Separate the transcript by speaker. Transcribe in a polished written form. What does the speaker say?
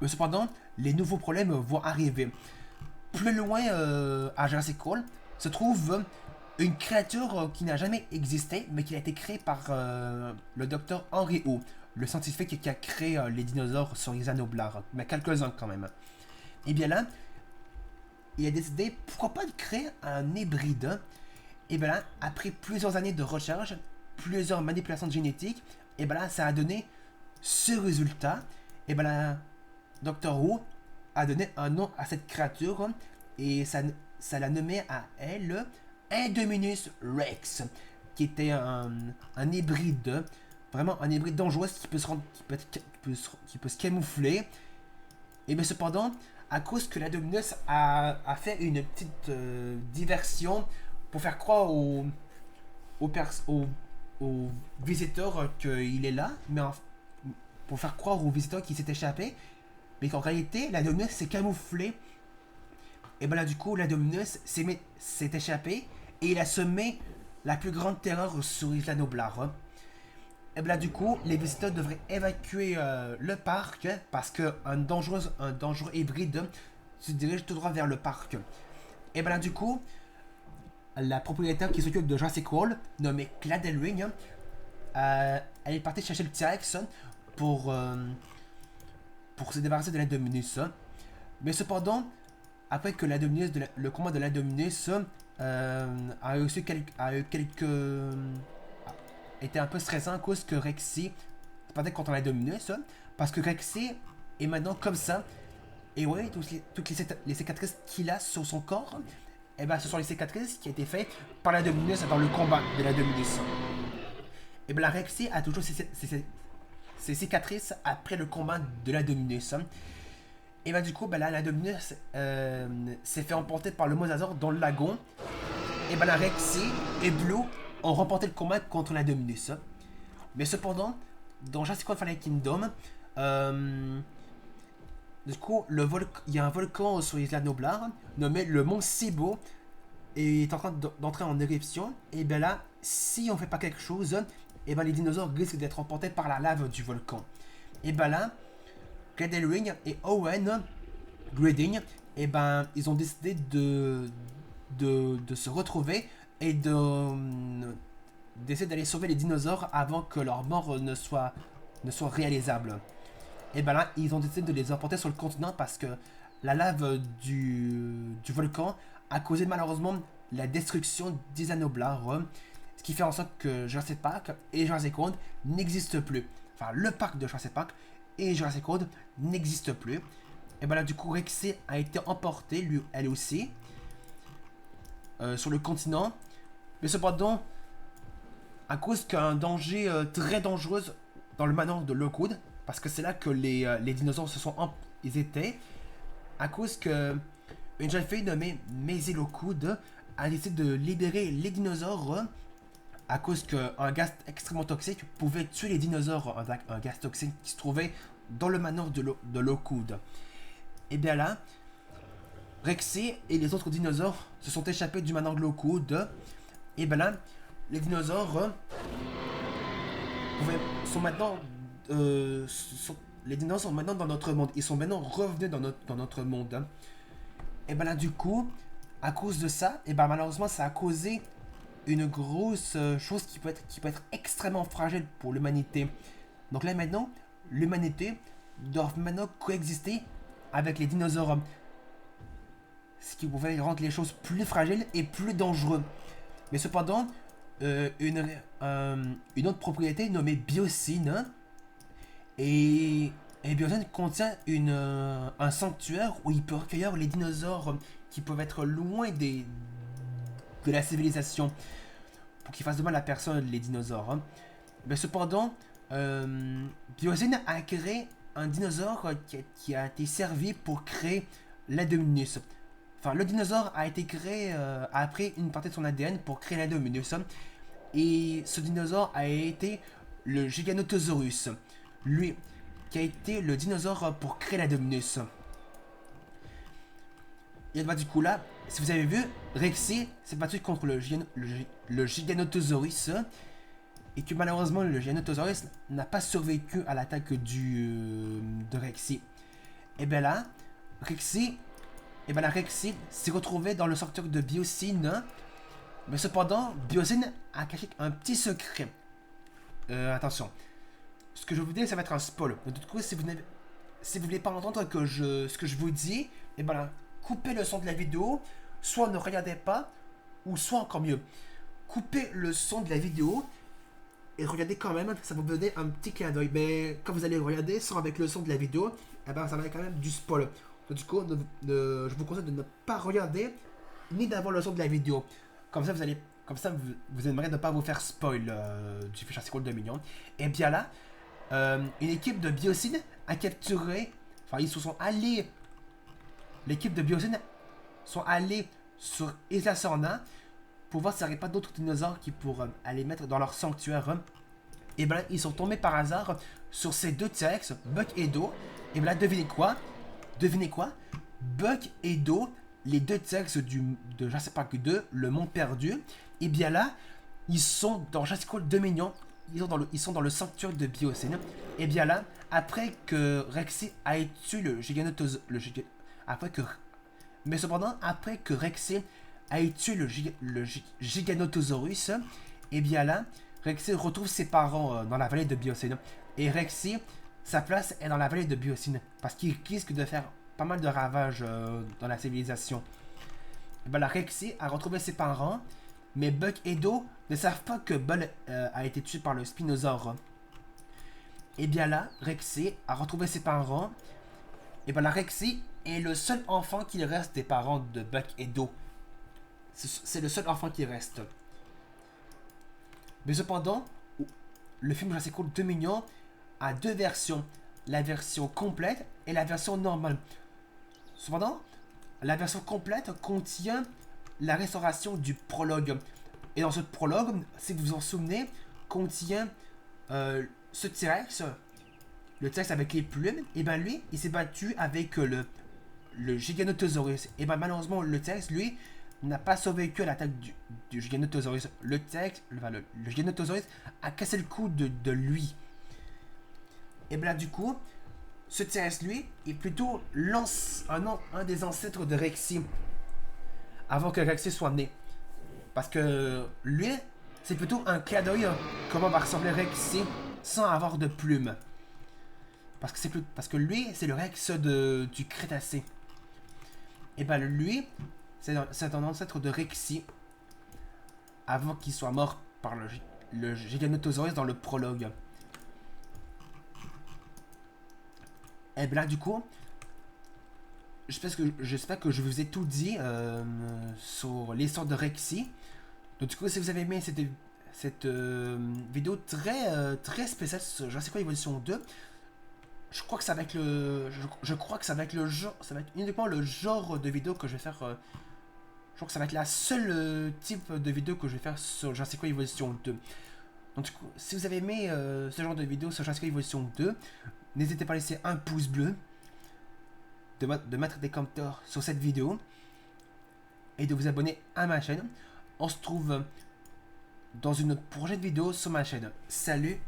Speaker 1: Mais cependant, les nouveaux problèmes vont arriver. Plus loin à Jurassic World se trouve une créature qui n'a jamais existé, mais qui a été créée par le docteur Henry Wu, le scientifique qui a créé les dinosaures sur les Anoblar, mais quelques-uns quand même. Et bien là, il a décidé pourquoi pas de créer un hybride. Et bien là, après plusieurs années de recherche, plusieurs manipulations génétiques, et bien là, ça a donné ce résultat. Et bien là, Dr. Who a donné un nom à cette créature et ça l'a nommé à elle Indominus Rex, qui était un hybride, vraiment un hybride dangereux qui peut se rendre, qui peut se camoufler. Et bien cependant, à cause que l'Indominus a fait une petite diversion pour faire croire aux visiteurs qu'il est là, mais pour faire croire aux visiteurs qu'il s'est échappé, mais qu'en réalité, la Dominus s'est camouflée. Et ben là, du coup, la Dominus s'est échappée et il a semé la plus grande terreur sur Isla Nublar. Et ben là, du coup, les visiteurs devraient évacuer le parc parce qu'un dangereux hybride se dirige tout droit vers le parc. Et ben là, du coup, la propriétaire qui s'occupe de Jurassic World, nommée Claire Ring, elle est partie chercher le T-Rex pour se débarrasser de l'Indominus. Mais cependant, après que le combat de l'Indominus a eu quelques était un peu stressant à cause que Rexy se battait contre l'Indominus, parce que Rexy est maintenant comme ça. Et ouais, toutes les cicatrices qu'il a sur son corps, et ben ce sont les cicatrices qui ont été faites par l'Indominus dans le combat de l'Indominus. Et ben la Rexy a toujours ses cicatrices après le combat de l'Indominus. Et ben du coup, ben là, l'Indominus s'est fait emporter par le Mosasaur dans le lagon. Et ben la Rexy et Blue ont remporté le combat contre l'Indominus. Mais cependant, dans Jurassic World Fallen Kingdom, du coup, il y a un volcan sur l'isla Nublar nommé le mont Sibo et est en train d'entrer en éruption. Et bien là, si on fait pas quelque chose, et ben les dinosaures risquent d'être emportés par la lave du volcan. Et ben là, Ring et Owen Grading, et ben ils ont décidé de se retrouver et d'essayer d'aller sauver les dinosaures avant que leur mort ne soit réalisable. Et ben là, ils ont décidé de les emporter sur le continent parce que la lave du volcan a causé malheureusement la destruction des Anoblar, ce qui fait en sorte que Jurassic Park et Jurassic World n'existent plus. Enfin, le parc de Jurassic Park et Jurassic World n'existe plus. Et ben là, du coup, Rexy a été emportée, elle aussi, sur le continent. Mais cependant, à cause qu'un danger très dangereux dans le manoir de Lockwood, parce que c'est là que les dinosaures ils étaient, à cause que une jeune fille nommée Maisie Lockwood a décidé de libérer les dinosaures à cause qu'un gaz extrêmement toxique pouvait tuer les dinosaures, un gaz toxique qui se trouvait dans le manoir de Lockwood. Et bien là, Rexy et les autres dinosaures se sont échappés du manoir de Lockwood. Et bien là, les dinosaures sont maintenant les dinosaures sont maintenant dans notre monde. Ils sont maintenant revenus dans notre monde. Et ben là, du coup, à cause de ça, et ben malheureusement, ça a causé une grosse chose qui peut être extrêmement fragile pour l'humanité. Donc là, maintenant, l'humanité doit maintenant coexister avec les dinosaures. Ce qui pouvait rendre les choses plus fragiles et plus dangereuses. Mais cependant, une autre propriété nommée Biocine. Et Biocine contient un sanctuaire où il peut recueillir les dinosaures qui peuvent être loin de la civilisation. Pour qu'ils fassent de mal à personne, les dinosaures. Mais cependant, Biocine a créé un dinosaure qui a été servi pour créer l'Indominus. Enfin, le dinosaure a été créé après une partie de son ADN pour créer l'Indominus. Et ce dinosaure a été le Giganotosaurus. Lui, qui a été le dinosaure pour créer l'Indominus. Et bah, du coup, là, si vous avez vu, Rexy s'est battu contre le Giganotosaurus. Et que malheureusement, le Giganotosaurus n'a pas survécu à l'attaque de Rexy. Et bien là, Rexy, Rexy s'est retrouvé dans le sanctuaire de Biosyn. Mais cependant, Biosyn a caché un petit secret. Attention. Ce que je vais vous dire, ça va être un spoil. Donc, du coup, si vous voulez pas entendre ce que je vous dis, et ben là, coupez le son de la vidéo, soit ne regardez pas, ou soit encore mieux, coupez le son de la vidéo et regardez quand même, ça va vous donner un petit clin d'œil. Mais quand vous allez regarder sans avec le son de la vidéo, et ben ça va être quand même du spoil. Donc, du coup, je vous conseille de ne pas regarder ni d'avoir le son de la vidéo. Comme ça, vous aimeriez ne pas vous faire spoil du Fish School 2 millions. Et bien là, une équipe de Biosyn a capturé, enfin ils se sont allés, l'équipe de Biosyn sont allés sur Isla Sorna pour voir s'il n'y avait pas d'autres dinosaures qui pourraient aller mettre dans leur sanctuaire. Et bien là, ils sont tombés par hasard sur ces deux T-Rex, Buck et Do. Et bien là, devinez quoi? Buck et Do, les deux T-Rex de Jurassic Park 2, le monde perdu. Et bien là, ils sont dans Jurassic World Dominion. Ils sont dans le sanctuaire de Biosyn. Et bien là, après que Rexy ait tué le Giganotosaurus. Mais cependant, après que Rexy ait tué le Giganotosaurus, et bien là, Rexy retrouve ses parents dans la vallée de Biosyn. Et Rexy, sa place est dans la vallée de Biosyn. Parce qu'il risque de faire pas mal de ravages dans la civilisation. Et bien là, Rexy a retrouvé ses parents. Mais Buck et Do ne savent pas que Bull a été tué par le Spinosaure. Et bien là, Rexy a retrouvé ses parents. Et bien là, Rexy est le seul enfant qui reste des parents de Buck et Do. C'est le seul enfant qui reste. Mais cependant, le film Jurassic World 2 millions a deux versions. La version complète et la version normale. Cependant, la version complète contient la restauration du prologue. Et dans ce prologue, si vous vous en souvenez, contient ce T-Rex, le T-Rex avec les plumes. Et ben lui, il s'est battu avec le Giganotosaurus. Et ben malheureusement, le T-Rex, lui, n'a pas survécu à l'attaque du Giganotosaurus. Le T-Rex, le Giganotosaurus a cassé le cou de lui. Et ben là, du coup, ce T-Rex, lui, est plutôt un des ancêtres de Rexy. Avant que Rexy soit né. Parce que lui, c'est plutôt un clin d'œil comment va ressembler Rexy sans avoir de plumes. Parce que lui, c'est le Rex du Crétacé. Et ben lui, c'est un ancêtre de Rexy avant qu'il soit mort par le Giganotosaurus dans le prologue. Et ben là, du coup, j'espère que je vous ai tout dit sur l'histoire de Rexy. Donc du coup, si vous avez aimé cette vidéo très spéciale sur Jurassic World Evolution 2, je crois que ça va être ça va être uniquement le genre de vidéo que je vais faire. Je crois que ça va être la seule type de vidéo que je vais faire sur Jurassic World Evolution 2. Donc du coup, si vous avez aimé ce genre de vidéo sur Jurassic World Evolution 2, n'hésitez pas à laisser un pouce bleu, de mettre des commentaires sur cette vidéo et de vous abonner à ma chaîne. On se trouve dans une prochaine vidéo sur ma chaîne. Salut!